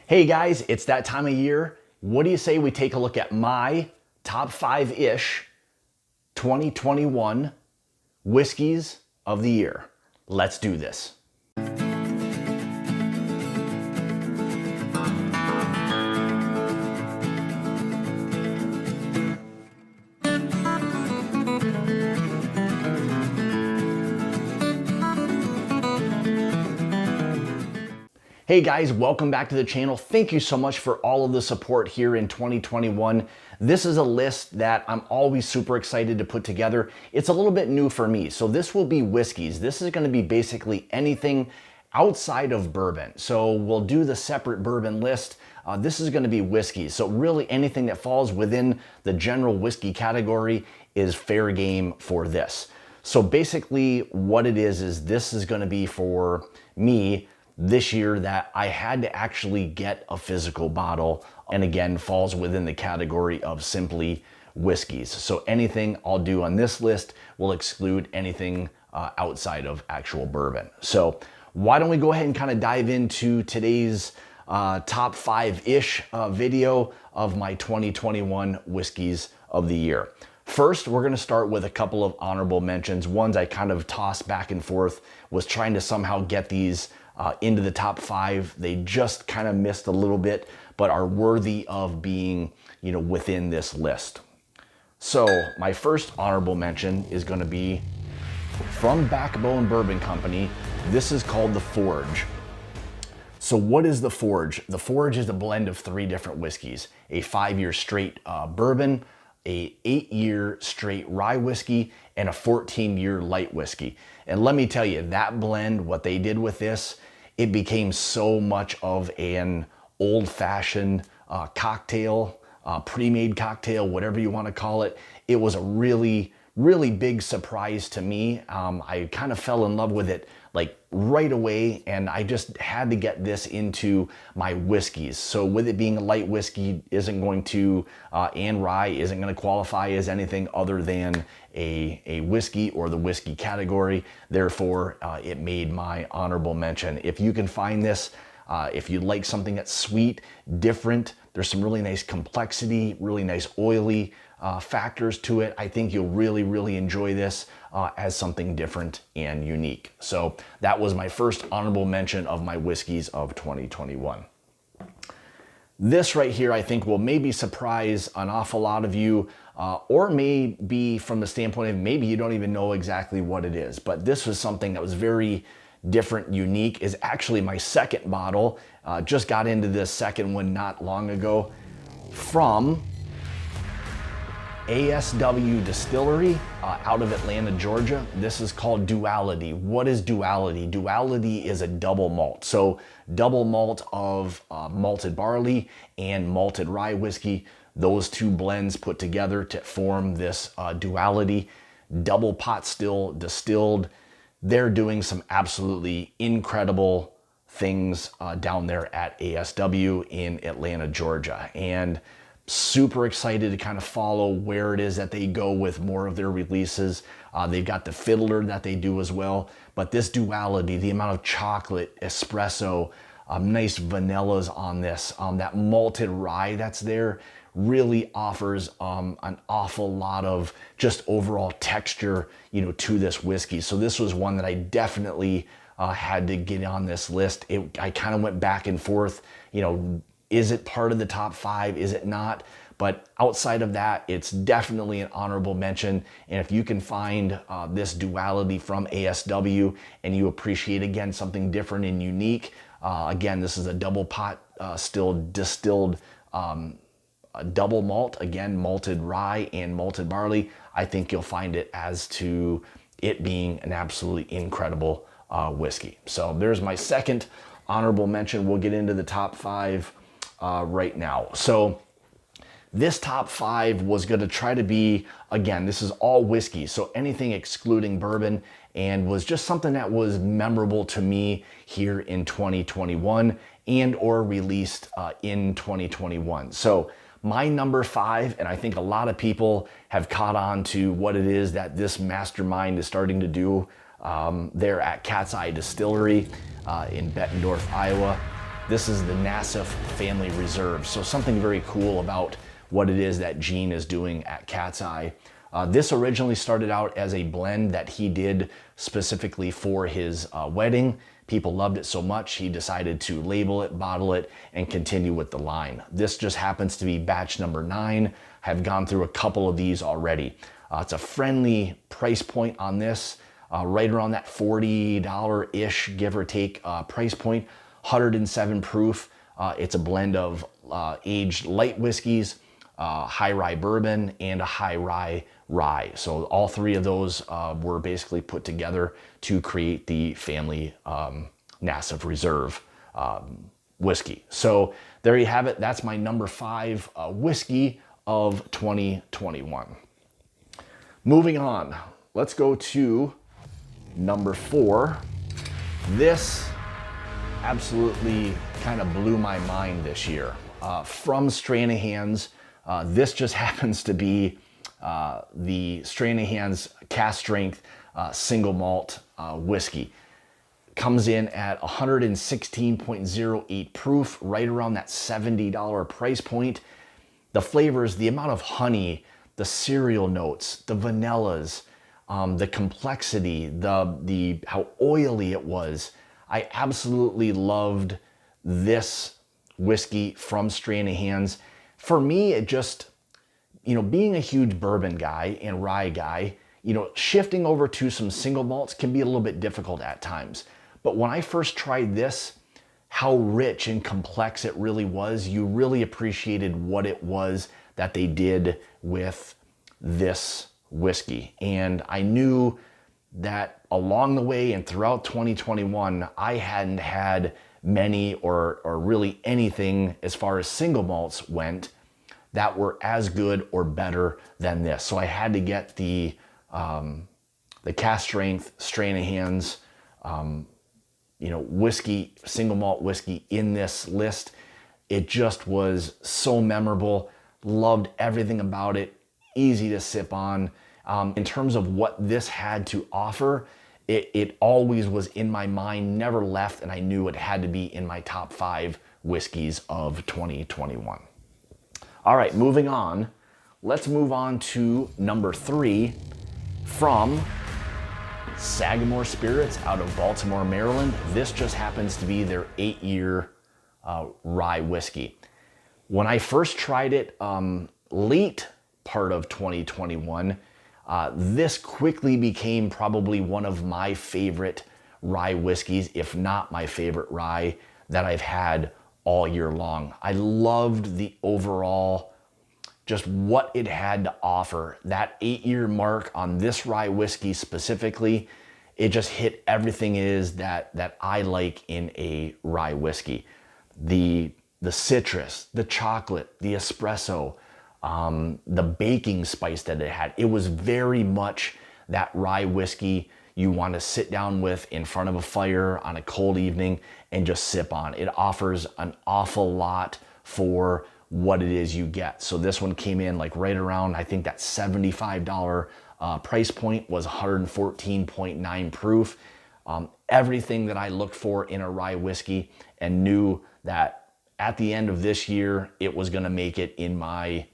Hey guys, it's that time of year. What do you say we take a look at my top 5-ish 2021 whiskeys of the year? Let's do this. Hey guys, welcome back to the channel. Thank you so much for all of the support here in 2021. This is a list that I'm always super excited to put together. It's a little bit new for me. So this will be whiskeys. This is gonna be basically anything outside of bourbon. So we'll do the separate bourbon list. This is gonna be whiskeys. So really anything that falls within the general whiskey category is fair game for this. So basically what it is this is gonna be for me this year that I had to actually get a physical bottle, and again falls within the category of simply whiskeys. So anything I'll do on this list will exclude anything outside of actual bourbon. So why don't we go ahead and kind of dive into today's top 5-ish video of my 2021 whiskeys of the year. First, we're gonna start with a couple of honorable mentions. Ones I kind of tossed back and forth, was trying to somehow get these into the top 5. They just kind of missed a little bit, but are worthy of being, within this list. So my first honorable mention is gonna be from Backbone Bourbon Company. This is called the Forge. So what is the Forge? The Forge is a blend of 3 different whiskeys: a 5-year straight bourbon, a 8-year straight rye whiskey, and a 14-year light whiskey. And let me tell you, that blend, what they did with this, it became so much of an old-fashioned cocktail, pre-made cocktail, whatever you want to call it. It was a really, really big surprise to me. I kind of fell in love with it like right away, and I just had to get this into my whiskeys. So with it being a light whiskey, isn't going to, and rye isn't going to qualify as anything other than a whiskey or the whiskey category. Therefore, it made my honorable mention. If you can find this, if you like something that's sweet, different, there's some really nice complexity, really nice oily factors to it. I think you'll really, really enjoy this as something different and unique. So that was my first honorable mention of my whiskeys of 2021. This right here, I think, will maybe surprise an awful lot of you, or maybe from the standpoint of maybe you don't even know exactly what it is. But this was something that was very different, unique. Is actually my second bottle. Just got into this second one not long ago from ASW Distillery out of Atlanta, Georgia. This is called Duality. What is Duality? Duality is a double malt. So double malt of malted barley and malted rye whiskey. Those 2 blends put together to form this Duality. Double pot still distilled. They're doing some absolutely incredible things down there at ASW in Atlanta, Georgia. And super excited to kind of follow where it is that they go with more of their releases. They've got the Fiddler that they do as well. But this Duality, the amount of chocolate, espresso, nice vanillas on this, that malted rye that's there, really offers an awful lot of just overall texture, to this whiskey. So this was one that I definitely had to get on this list. I kind of went back and forth, is it part of the top 5? Is it not? But outside of that, it's definitely an honorable mention. And if you can find this Duality from ASW and you appreciate, again, something different and unique, again, this is a double pot still distilled double malt, again, malted rye and malted barley. I think you'll find it as to it being an absolutely incredible whiskey. So there's my second honorable mention. We'll get into the top 5 right now. So this top 5 was going to try to be, again, this is all whiskey, so anything excluding bourbon, and was just something that was memorable to me here in 2021 and or released in 2021. So my number 5, and I think a lot of people have caught on to what it is that this mastermind is starting to do there at Cat's Eye Distillery in Bettendorf, Iowa. This is the Nassif Family Reserve. So something very cool about what it is that Gene is doing at Cat's Eye. This originally started out as a blend that he did specifically for his wedding. People loved it so much, he decided to label it, bottle it, and continue with the line. This just happens to be batch number 9. I've gone through a couple of these already. It's a friendly price point on this, right around that $40-ish, give or take, price point. 107 proof. It's a blend of aged light whiskeys, high rye bourbon, and a high rye. So all 3 of those were basically put together to create the family Nassif Reserve whiskey. So there you have it. That's my number 5 whiskey of 2021. Moving on, let's go to number 4. This absolutely kind of blew my mind this year. From Stranahan's, this just happens to be the Stranahan's Cask Strength single malt whiskey. Comes in at 116.08 proof, right around that $70 price point. The flavors, the amount of honey, the cereal notes, the vanillas, the complexity, the how oily it was. I absolutely loved this whiskey from Stranahan's. For me, it just, being a huge bourbon guy and rye guy, shifting over to some single malts can be a little bit difficult at times. But when I first tried this, how rich and complex it really was, you really appreciated what it was that they did with this whiskey. And I knew that along the way and throughout 2021, I hadn't had many or really anything as far as single malts went that were as good or better than this. So I had to get the Cask Strength Stranahan's whiskey, single malt whiskey in this list. It just was so memorable. Loved everything about it. Easy to sip on. In terms of what this had to offer, it always was in my mind, never left, and I knew it had to be in my top 5 whiskeys of 2021. All right, moving on. Let's move on to number 3 from Sagamore Spirits out of Baltimore, Maryland. This just happens to be their 8-year rye whiskey. When I first tried it late part of 2021, this quickly became probably one of my favorite rye whiskeys, if not my favorite rye that I've had all year long. I loved the overall, just what it had to offer. That 8-year mark on this rye whiskey specifically, it just hit everything is that I like in a rye whiskey. The citrus, the chocolate, the espresso, the baking spice that it had. It was very much that rye whiskey you want to sit down with in front of a fire on a cold evening and just sip on. It offers an awful lot for what it is you get. So this one came in like right around, I think that $75 price point, was 114.9 proof. Everything that I looked for in a rye whiskey, and knew that at the end of this year, it was going to make it in my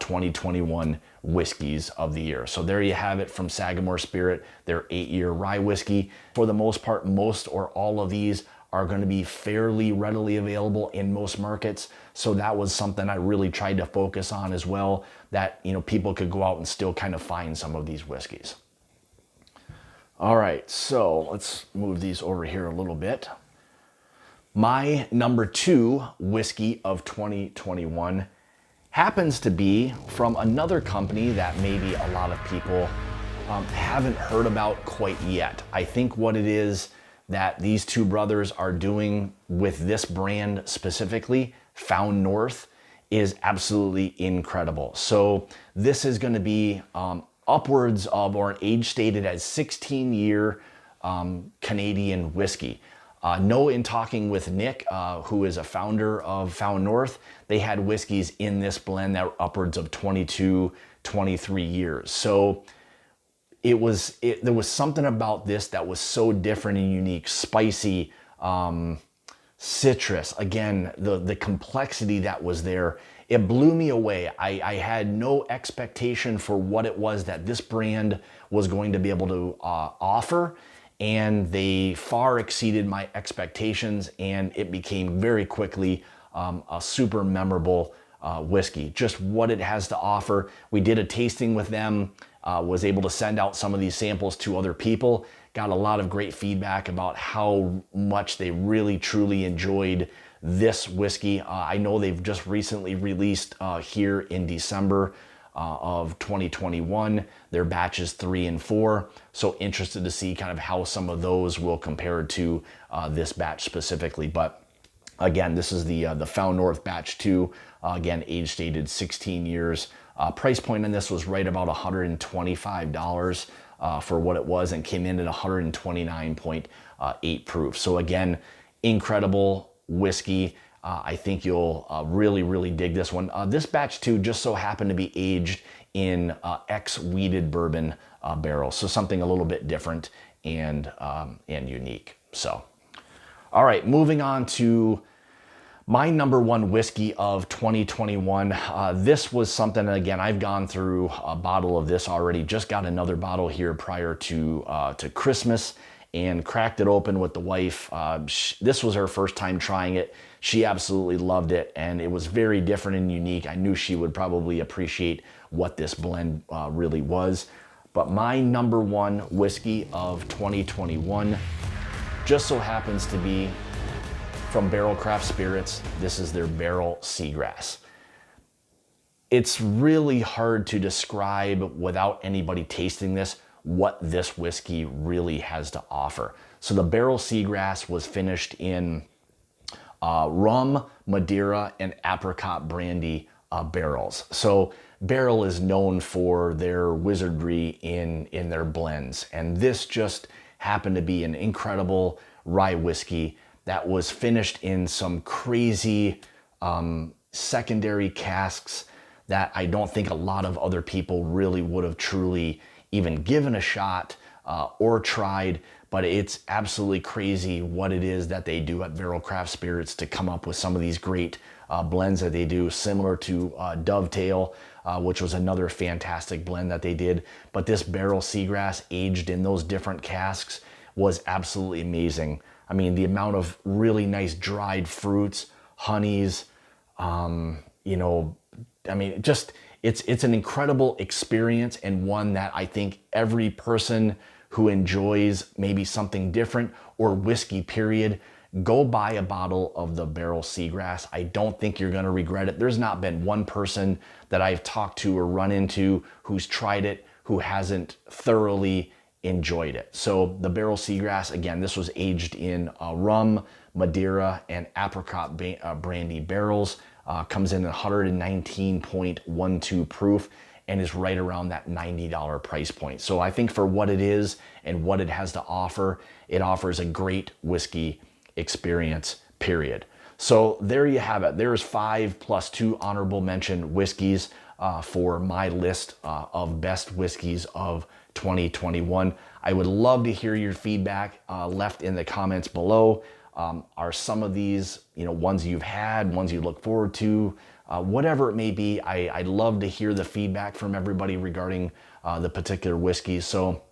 2021 whiskeys of the year. So there you have it from Sagamore Spirit, their 8-year rye whiskey. For the most part, most or all of these are going to be fairly readily available in most markets. So that was something I really tried to focus on as well, that people could go out and still kind of find some of these whiskeys. All right, so let's move these over here a little bit. My number 2 whiskey of 2021 happens to be from another company that maybe a lot of people haven't heard about quite yet. I think what it is that these two brothers are doing with this brand specifically, Found North, is absolutely incredible. So this is going to be upwards of, or an age stated as 16-year Canadian whiskey. In talking with Nick, who is a founder of Found North, they had whiskeys in this blend that were upwards of 22, 23 years. So there was something about this that was so different and unique, spicy, citrus. Again, the complexity that was there, it blew me away. I had no expectation for what it was that this brand was going to be able to offer, and they far exceeded my expectations, and it became very quickly a super memorable whiskey. Just what it has to offer. We did a tasting with them, was able to send out some of these samples to other people, got a lot of great feedback about how much they really truly enjoyed this whiskey. I know they've just recently released here in December of 2021 their batches 3 and 4, so interested to see kind of how some of those will compare to this batch specifically. But again, this is the Found North batch 2, again age stated 16 years. Price point on this was right about $125 for what it was, and came in at 129.8 proof. So again, incredible whiskey. I think you'll really dig this one. This batch 2 just so happened to be aged in ex-wheated bourbon barrels, so something a little bit different and unique. So, all right, moving on to my number 1 whiskey of 2021. This was something, again, I've gone through a bottle of this already. Just got another bottle here prior to Christmas, and cracked it open with the wife. This was her first time trying it. She absolutely loved it, and it was very different and unique. I knew she would probably appreciate what this blend really was. But my number 1 whiskey of 2021 just so happens to be from Barrel Craft Spirits. This is their Barrel Seagrass. It's really hard to describe without anybody tasting this what this whiskey really has to offer. So the Barrel Seagrass was finished in rum, Madeira, and apricot brandy barrels. So Barrel is known for their wizardry in their blends, and this just happened to be an incredible rye whiskey that was finished in some crazy secondary casks that I don't think a lot of other people really would have truly even given a shot or tried. But it's absolutely crazy what it is that they do at Barrel Craft Spirits to come up with some of these great blends that they do, similar to Dovetail, which was another fantastic blend that they did. But this Barrel Seagrass aged in those different casks was absolutely amazing. I mean, the amount of really nice dried fruits, honeys, you know, I mean, just it's an incredible experience, and one that I think every person who enjoys maybe something different or whiskey period, go buy a bottle of the Barrel Seagrass. I don't think you're gonna regret it. There's not been one person that I've talked to or run into who's tried it who hasn't thoroughly enjoyed it. So the Barrel Seagrass, again, this was aged in rum, Madeira, and apricot brandy barrels. Comes in at 119.12 proof and is right around that $90 price point. So I think for what it is and what it has to offer, it offers a great whiskey experience, period. So there you have it. There's 5 plus 2 honorable mention whiskeys for my list of best whiskeys of 2021. I would love to hear your feedback left in the comments below. Are some of these, you know, ones you've had, ones you look forward to, whatever it may be? I'd love to hear the feedback from everybody regarding the particular whiskeys. So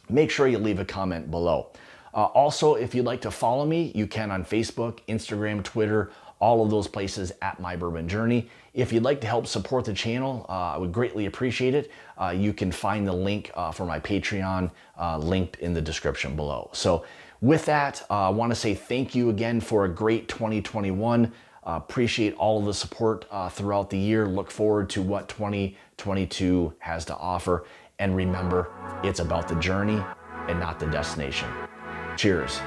make sure you leave a comment below. Also, if you'd like to follow me, you can on Facebook, Instagram, Twitter, all of those places at My Bourbon Journey. If you'd like to help support the channel, I would greatly appreciate it. You can find the link for my Patreon linked in the description below. So with that, I want to say thank you again for a great 2021. Appreciate all of the support throughout the year. Look forward to what 2022 has to offer. And remember, it's about the journey and not the destination. Cheers.